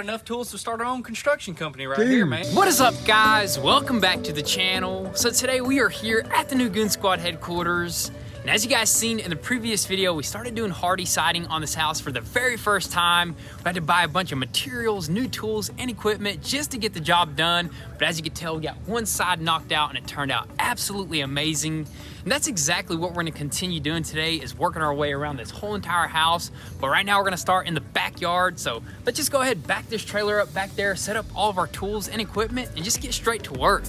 enough tools to start our own construction company right here, man. What is up, guys? Welcome back to the channel. So today we are here at the new Goonzquad headquarters. And as you guys seen in the previous video, we started doing hardy siding on this house for the very first time. We had to buy a bunch of materials, new tools, and equipment just to get the job done. But as you can tell, we got one side knocked out and it turned out absolutely amazing. And that's exactly what we're gonna continue doing today, is working our way around this whole entire house. But right now we're gonna start in the backyard. So let's just go ahead, back this trailer up back there, set up all of our tools and equipment, and just get straight to work.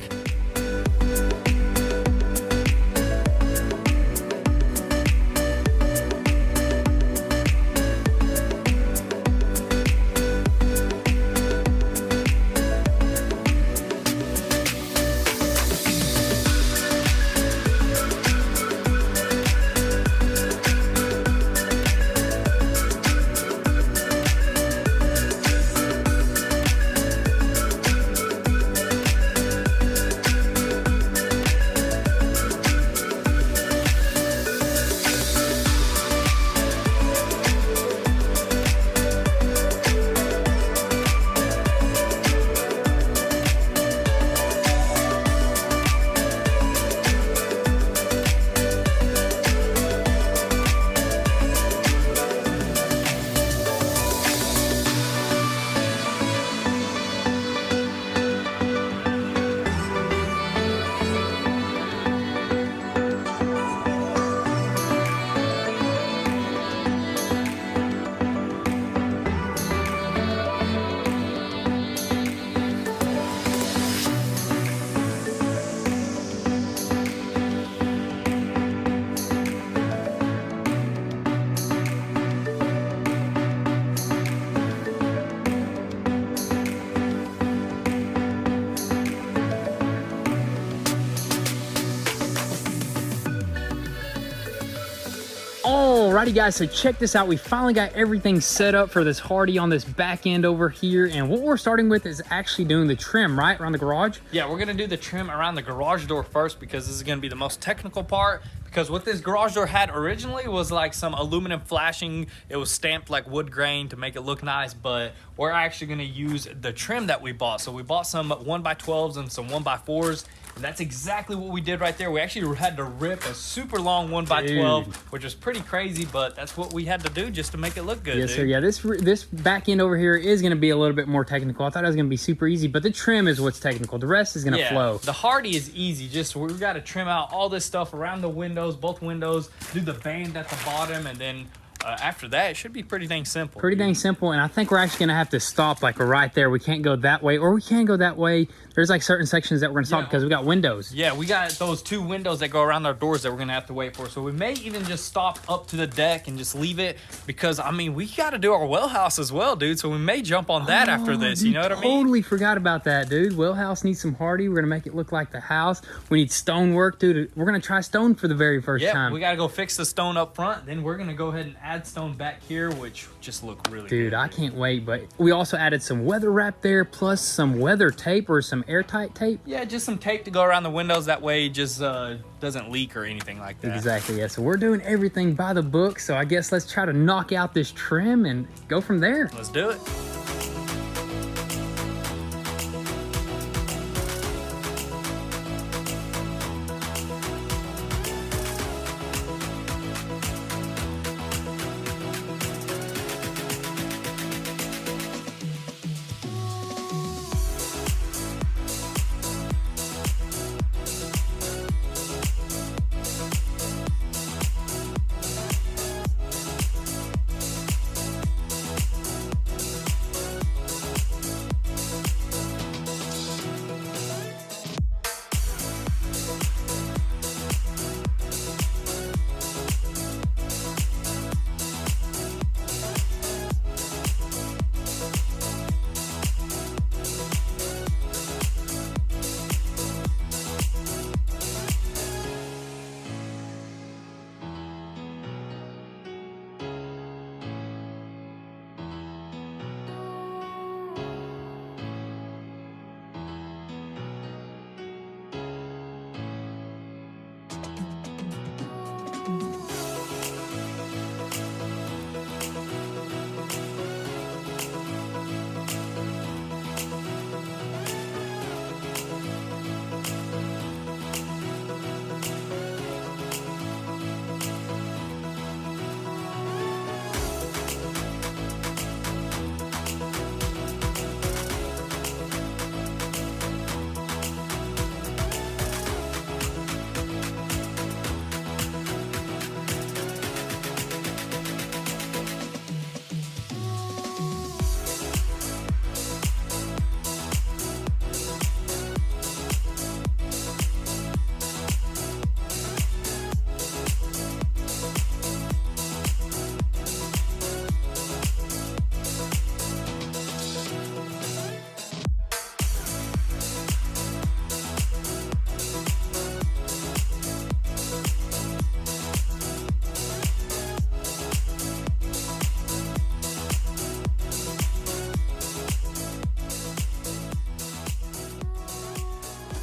Alrighty guys, so check this out. We finally got everything set up for this hardy on this back end over here. And what we're starting with is actually doing the trim, right, around the garage? Yeah, we're gonna do the trim around the garage door first, because this is gonna be the most technical part. Because what this garage door had originally was like some aluminum flashing. It was stamped like wood grain to make it look nice, but we're actually gonna use the trim that we bought. So we bought some 1x12s and some 1x4s. And that's exactly what we did right there. We actually had to rip a super long 1x12, which was pretty crazy, but that's what we had to do just to make it look good. Yes, sir. Yeah, this back end over here is going to be a little bit more technical. I thought it was going to be super easy, but the trim is what's technical. The rest is going to flow. The hardy is easy. Just we've got to trim out all this stuff around the windows, both windows, do the band at the bottom, and then after that, it should be pretty dang simple. Pretty dang simple, and I think we're actually gonna have to stop like right there. We can't go that way, or we can go that way. There's like certain sections that we're gonna stop because we got windows. Yeah, we got those two windows that go around our doors that we're gonna have to wait for. So we may even just stop up to the deck and just leave it, because I mean, we gotta do our well house as well, dude. So we may jump on that after this, dude, you know what I mean? Totally forgot about that, dude. Well house needs some hardy. We're gonna make it look like the house. We need stone work, dude. We're gonna try stone for the very first time. Yeah, we gotta go fix the stone up front. Then we're gonna go ahead and add stone back here, which just look really good. Dude, I can't wait. But we also added some weather wrap there, plus some weather tape or some airtight tape. Yeah, just some tape to go around the windows. That way it just doesn't leak or anything like that. Exactly, yeah. So we're doing everything by the book. So I guess let's try to knock out this trim and go from there. Let's do it.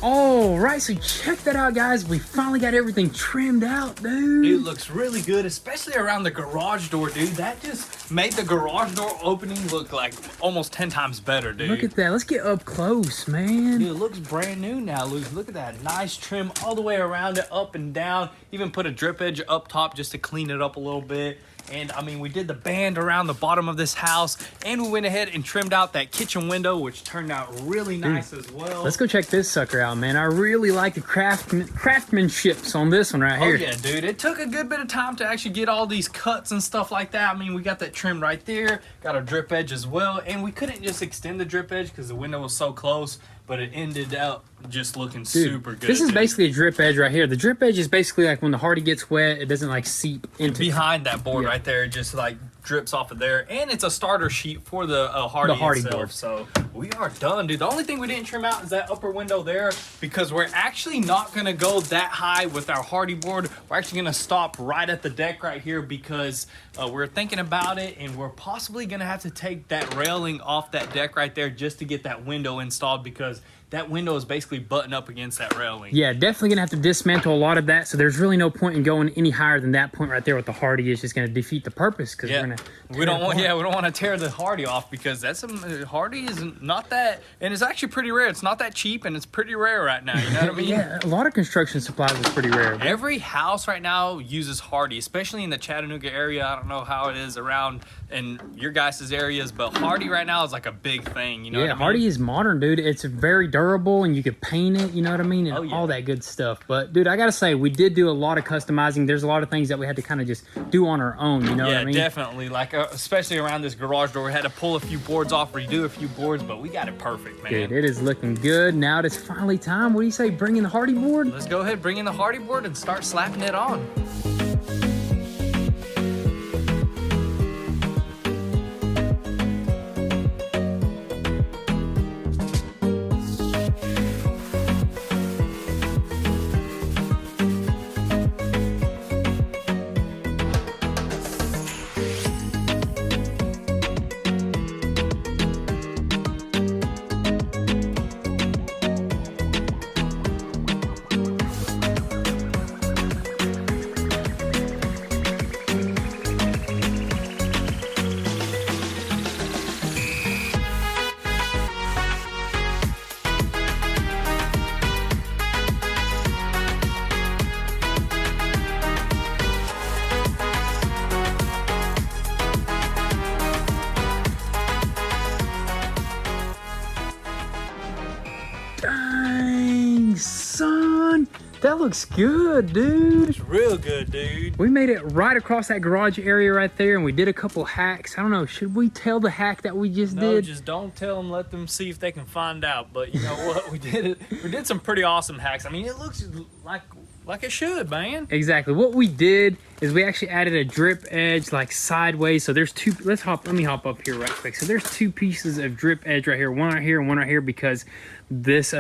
All right, so check that out, guys. We finally got everything trimmed out, dude. Dude, looks really good, especially around the garage door, dude. That just made the garage door opening look like almost 10 times better, dude. Look at that. Let's get up close, man. Dude, it looks brand new now, Luke. Look at that. Nice trim all the way around it, up and down. Even put a drip edge up top just to clean it up a little bit. And I mean, we did the band around the bottom of this house, and we went ahead and trimmed out that kitchen window, which turned out really nice as well. Let's go check this sucker out, man. I really like the craftsmanships on this one right here. Oh yeah, dude. It took a good bit of time to actually get all these cuts and stuff like that. I mean, we got that trim right there, got a drip edge as well, and we couldn't just extend the drip edge because the window was so close, but it ended up just looking super good. This is basically a drip edge right here. The drip edge is basically like when the hardy gets wet, it doesn't like seep into behind that board right there. It just like drips off of there, and it's a starter sheet for the hardy itself. board. So we are done, dude. The only thing we didn't trim out is that upper window there, because we're actually not gonna go that high with our hardy board. We're actually gonna stop right at the deck right here because we're thinking about it, and we're possibly gonna have to take that railing off that deck right there just to get that window installed, because that window is basically buttoned up against that railing. Yeah, definitely gonna have to dismantle a lot of that. So there's really no point in going any higher than that point right there with the hardy. It's just gonna defeat the purpose, because we're gonna. We don't want to tear the hardy off, because that's hardy is not that, and it's actually pretty rare. It's not that cheap, and it's pretty rare right now. You know what I mean? Yeah, a lot of construction supplies is pretty rare. Every house right now uses hardy, especially in the Chattanooga area. I don't know how it is around in your guys' areas, but hardy right now is like a big thing. You know what I mean? Hardy is modern, dude. It's very durable, and you can paint it. You know what I mean? And all that good stuff. But dude, I gotta say, we did do a lot of customizing. There's a lot of things that we had to kind of just do on our own. You know what I mean? Yeah, definitely. Like especially around this garage door, we had to pull a few boards off, redo a few boards, but we got it perfect, man. Dude, it is looking good. Now it's finally time. What do you say? Bring in the hardy board? Let's go ahead, bring in the hardy board, and start slapping it on. Dang, son. That looks good, dude. It's real good, dude. We made it right across that garage area right there, and we did a couple hacks. I don't know, should we tell the hack that we just did? No, just don't tell them. Let them see if they can find out. But you know what? We did some pretty awesome hacks. I mean, it looks like it should, man. Exactly. What we did is we actually added a drip edge like sideways. So there's two. Let me hop up here right quick. So there's two pieces of drip edge right here, one right here and one right here, because this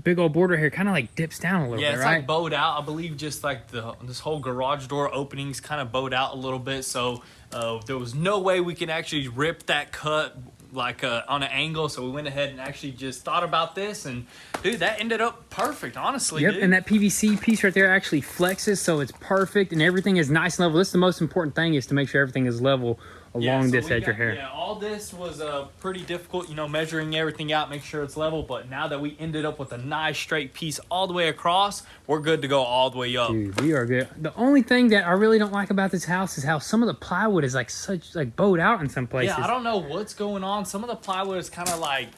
big old board right here kind of like dips down a little bit, right? Yeah, it's like bowed out. I believe just like this whole garage door openings kind of bowed out a little bit. So there was no way we can actually rip that cut like on an angle, so we went ahead and actually just thought about this, and dude, that ended up perfect, honestly. Yep, dude. and that PVC piece right there actually flexes, so it's perfect, and everything is nice and level. This is the most important thing, is to make sure everything is level along this edge right here. Yeah, all this was pretty difficult, you know, measuring everything out, make sure it's level, but now that we ended up with a nice straight piece all the way across, we're good to go all the way up. Dude, we are good. The only thing that I really don't like about this house is how some of the plywood is like bowed out in some places. Yeah, I don't know what's going on. Some of the plywood is kind of like,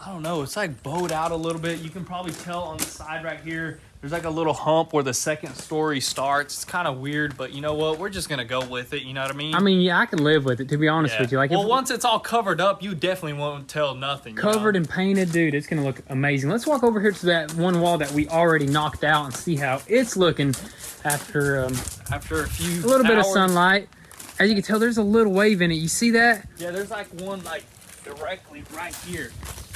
I don't know, it's like bowed out a little bit. You can probably tell on the side right here, there's like a little hump where the second story starts. It's kind of weird, but you know what? We're just going to go with it. You know what I mean? I mean, yeah, I can live with it, to be honest with you. Like, well, once it's all covered up, you definitely won't tell nothing. Covered and painted, dude, it's going to look amazing. Let's walk over here to that one wall that we already knocked out and see how it's looking after a few little bit of hours. sunlight. As you can tell, there's a little wave in it. You see that? Yeah, there's like one like directly right here.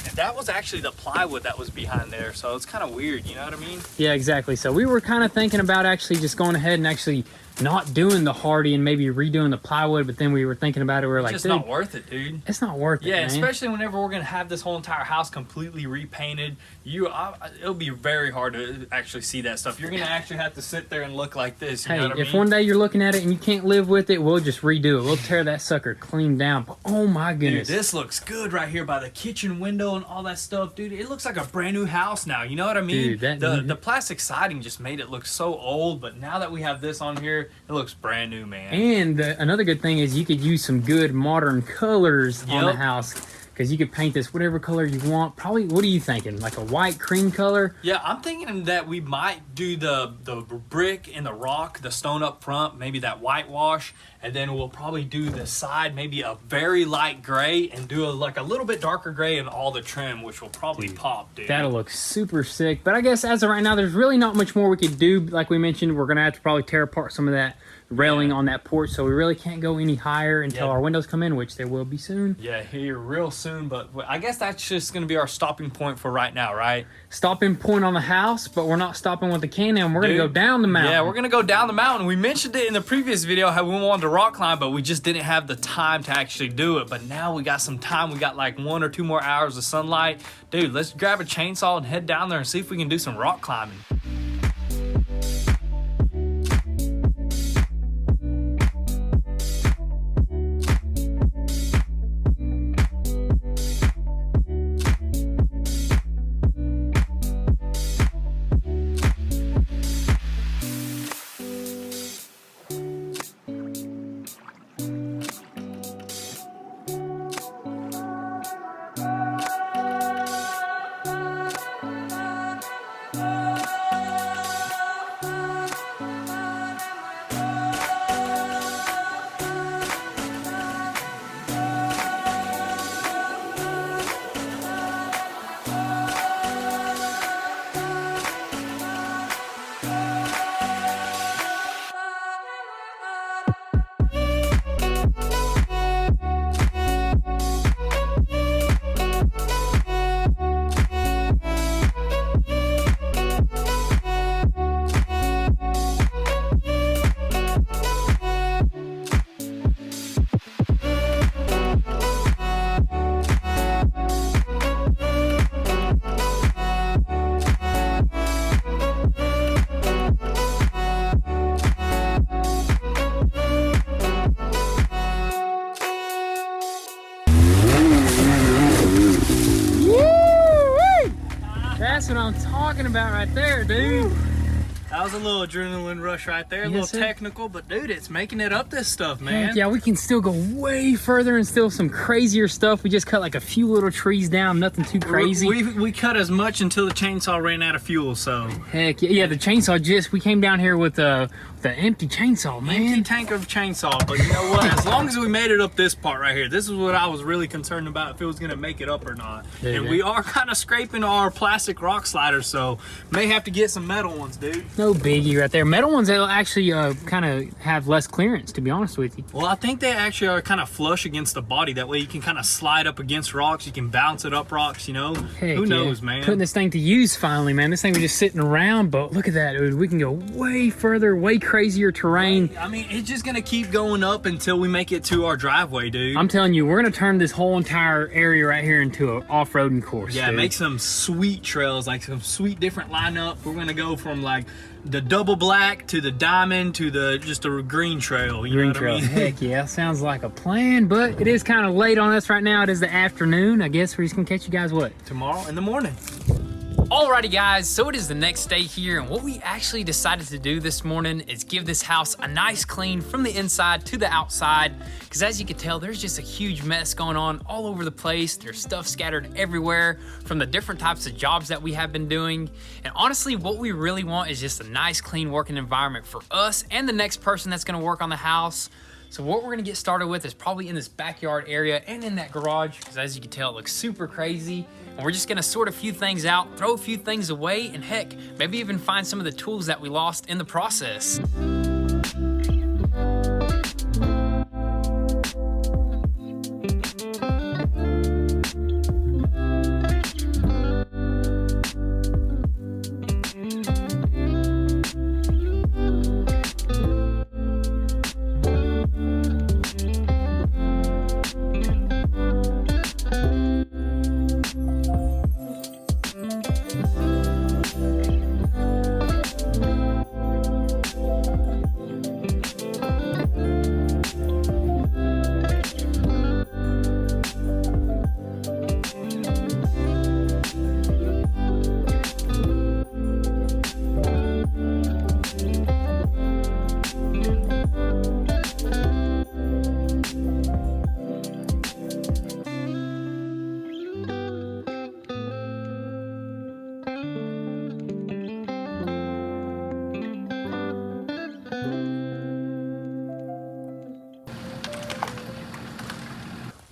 And that was actually the plywood that was behind there, so it's kind of weird, you know what I mean? Yeah, exactly. So we were kind of thinking about actually just going ahead and actually not doing the hardy and maybe redoing the plywood, but then we were thinking about it. We were like, just not worth it, dude. It's not worth it, Yeah, man. especially whenever we're gonna have this whole entire house completely repainted. It'll be very hard to actually see that stuff. You're gonna actually have to sit there and look like this. You know what I mean? If one day you're looking at it and you can't live with it, we'll just redo it. We'll tear that sucker clean down. But oh my goodness, dude, this looks good right here by the kitchen window and all that stuff, dude. It looks like a brand new house now. You know what I mean? Dude, the plastic siding just made it look so old, but now that we have this on here, it looks brand new, man. And another good thing is you could use some good modern colors on the house, because you could paint this whatever color you want. Probably, what are you thinking? Like a white cream color? Yeah, I'm thinking that we might do the brick and the rock, the stone up front, maybe that whitewash, and then we'll probably do the side, maybe a very light gray, and do like a little bit darker gray in all the trim, which will probably pop, dude. That'll look super sick. But I guess as of right now, there's really not much more we could do. Like we mentioned, we're gonna have to probably tear apart some of that railing on that porch, so we really can't go any higher until our windows come in, which they will be soon. Yeah, here real soon, but I guess that's just going to be our stopping point for right now, right? Stopping point on the house, but we're not stopping with the Can-Am. We're going to go down the mountain. Yeah, we're going to go down the mountain. We mentioned it in the previous video how we wanted to rock climb, but we just didn't have the time to actually do it. But now we got some time. We got like 1 or 2 more hours of sunlight. Dude, let's grab a chainsaw and head down there and see if we can do some rock climbing. That's what I'm talking about right there, dude. That was a little adrenaline rush right there, a little technical, but dude, it's making it up this stuff, man. Heck yeah, we can still go way further and still some crazier stuff. We just cut like a few little trees down, nothing too crazy. We cut as much until the chainsaw ran out of fuel, so. Heck yeah, yeah, the chainsaw we came down here with the empty chainsaw, man. Empty tank of chainsaw, but you know what? As long as we made it up this part right here, this is what I was really concerned about, if it was gonna make it up or not. And we are kind of scraping our plastic rock sliders, so may have to get some metal ones, dude. No biggie right there. Metal ones, they'll actually kind of have less clearance, to be honest with you. Well, I think they actually are kind of flush against the body. That way you can kind of slide up against rocks. You can bounce it up rocks, you know? Heck Who knows, man? Putting this thing to use finally, man. This thing was just sitting around, but look at that, dude. We can go way further, way crazier terrain. I mean, it's just going to keep going up until we make it to our driveway, dude. I'm telling you, we're going to turn this whole entire area right here into an off-roading course. Yeah, dude. make some sweet trails, like some sweet different lineup. We're going to go from like the double black to the diamond to the just a green trail. You know what I mean? Heck yeah, sounds like a plan, but it is kind of late on us right now. It is the afternoon. I guess we're just going to catch you guys, what? Tomorrow in the morning. Alrighty guys, so it is the next day here, and what we actually decided to do this morning is give this house a nice clean from the inside to the outside, because as you can tell, there's just a huge mess going on all over the place. There's stuff scattered everywhere from the different types of jobs that we have been doing, and honestly, what we really want is just a nice clean working environment for us and the next person that's going to work on the house. So what we're gonna get started with is probably in this backyard area and in that garage, because as you can tell, it looks super crazy. And we're just gonna sort a few things out, throw a few things away, and heck, maybe even find some of the tools that we lost in the process.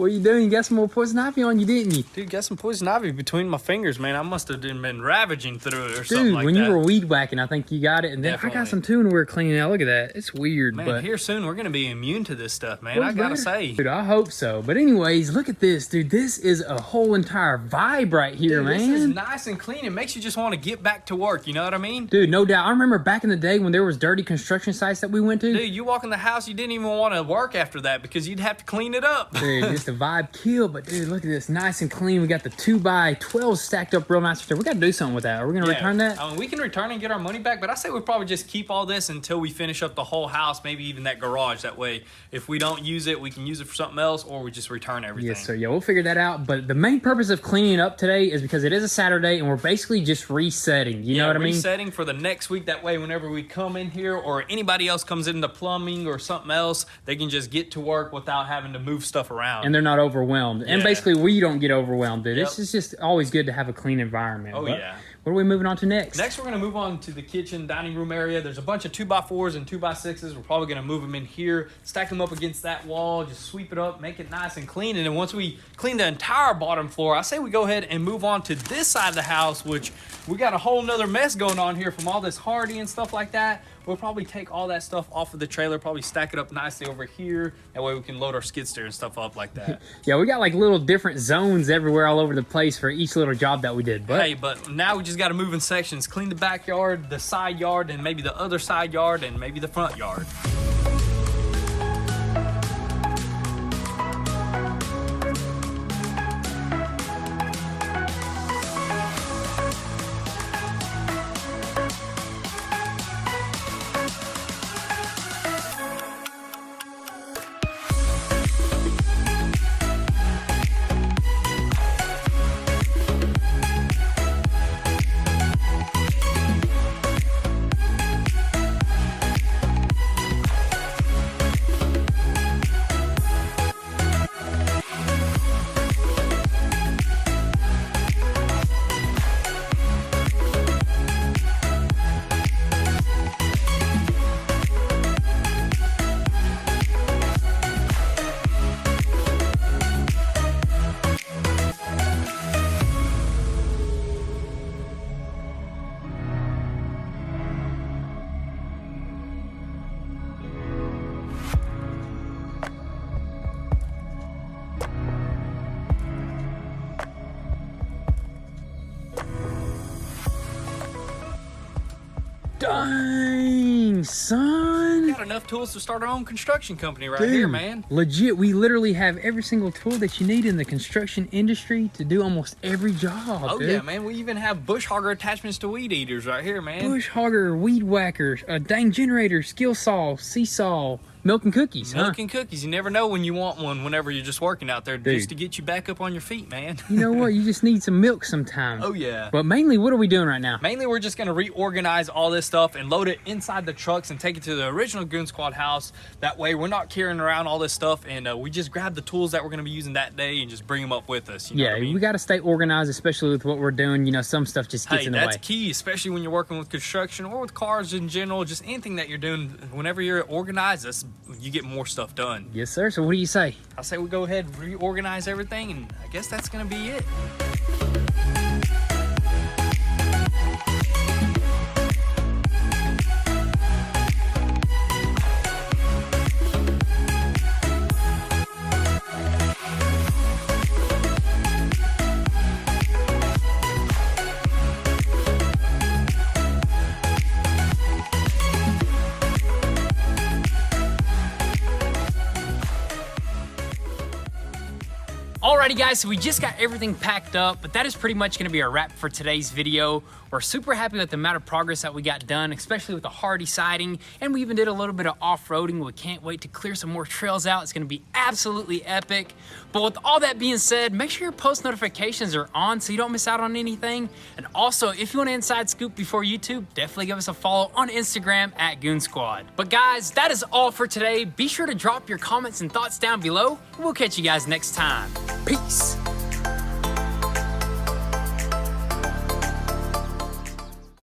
What are you doing? You got some more poison ivy on you, didn't you? Dude, got some poison ivy between my fingers, man. I must have been ravaging through it or something Dude, like when that. you were weed whacking, I think you got it. And then Definitely. I got some too when we were cleaning out. Look at that. It's weird, Man, but here soon we're going to be immune to this stuff, man. well, I got to better. say. Dude, I hope so. But anyways, look at this, dude. This is a whole entire vibe right here, Dude, man. This is nice and clean. It makes you just want to get back to work. You know what I mean? Dude, no doubt. I remember back in the day when there was dirty construction sites that we went to. Dude, you walk in the house, you didn't even want to work after that because you'd have to clean it up. Dude, just the vibe kill. But dude, look at this, nice and clean. We got the 2x12 stacked up real nice. We got to do something with that. Are we gonna return that? I mean, we can return and get our money back, but I say we probably just keep all this until we finish up the whole house, maybe even that garage. That way, if we don't use it, we can use it for something else, or we just return everything. Yes, sir. Yeah, we'll figure that out. But the main purpose of cleaning up today is because it is a Saturday and we're basically just resetting. You know what I mean? Resetting for the next week. That way, whenever we come in here or anybody else comes into plumbing or something else, they can just get to work without having to move stuff around. And they're not overwhelmed. And Yeah. basically, we don't get overwhelmed, dude. Yep. It's just always good to have a clean environment. Oh, But yeah. what are we moving on to next? Next, we're going to move on to the kitchen, dining room area. There's a bunch of 2x4s and 2x6s. We're probably going to move them in here, stack them up against that wall, just sweep it up, make it nice and clean. And then once we clean the entire bottom floor, I say we go ahead and move on to this side of the house, which we got a whole nother mess going on here from all this hardy and stuff like that. We'll probably take all that stuff off of the trailer, probably stack it up nicely over here. That way we can load our skid steer and stuff up like that. Yeah, we got like little different zones everywhere all over the place for each little job that we did. But Hey, but now we just got to move in sections. Clean the backyard, the side yard, and maybe the other side yard, and maybe the front yard. dang, son. We got enough tools to start our own construction company right here, man. Legit, we literally have every single tool that you need in the construction industry to do almost every job. Oh dude. yeah, man. We even have bush hogger attachments to weed eaters right here, man. Bush hogger, weed whacker, a dang generator, skill saw, seesaw, milk and cookies. Milk and cookies. You never know when you want one whenever you're just working out there, Dude. just to get you back up on your feet, man. You know what? You just need some milk sometime. Oh yeah. But mainly, what are we doing right now? Mainly, we're just going to reorganize all this stuff and load it inside the trucks and take it to the original Goonzquad house. That way, we're not carrying around all this stuff, and we just grab the tools that we're going to be using that day and just bring them up with us. You know Yeah, what I mean? we got to stay organized, especially with what we're doing. You know, some stuff just gets Hey, in the way. that's key, especially when you're working with construction or with cars in general. Just anything that you're doing, whenever you're organized, you get more stuff done. Yes, sir. So what do you say? I say we go ahead and reorganize everything, and I guess that's going to be it. Alrighty guys, so we just got everything packed up, but that is pretty much gonna be a wrap for today's video. We're super happy with the amount of progress that we got done, especially with the hardy siding, and we even did a little bit of off-roading. We can't wait to clear some more trails out. It's gonna be absolutely epic. But with all that being said, make sure your post notifications are on so you don't miss out on anything. And also, if you want an inside scoop before YouTube, definitely give us a follow on Instagram at Goonzquad. But guys, that is all for today. Be sure to drop your comments and thoughts down below. We'll catch you guys next time. Peace.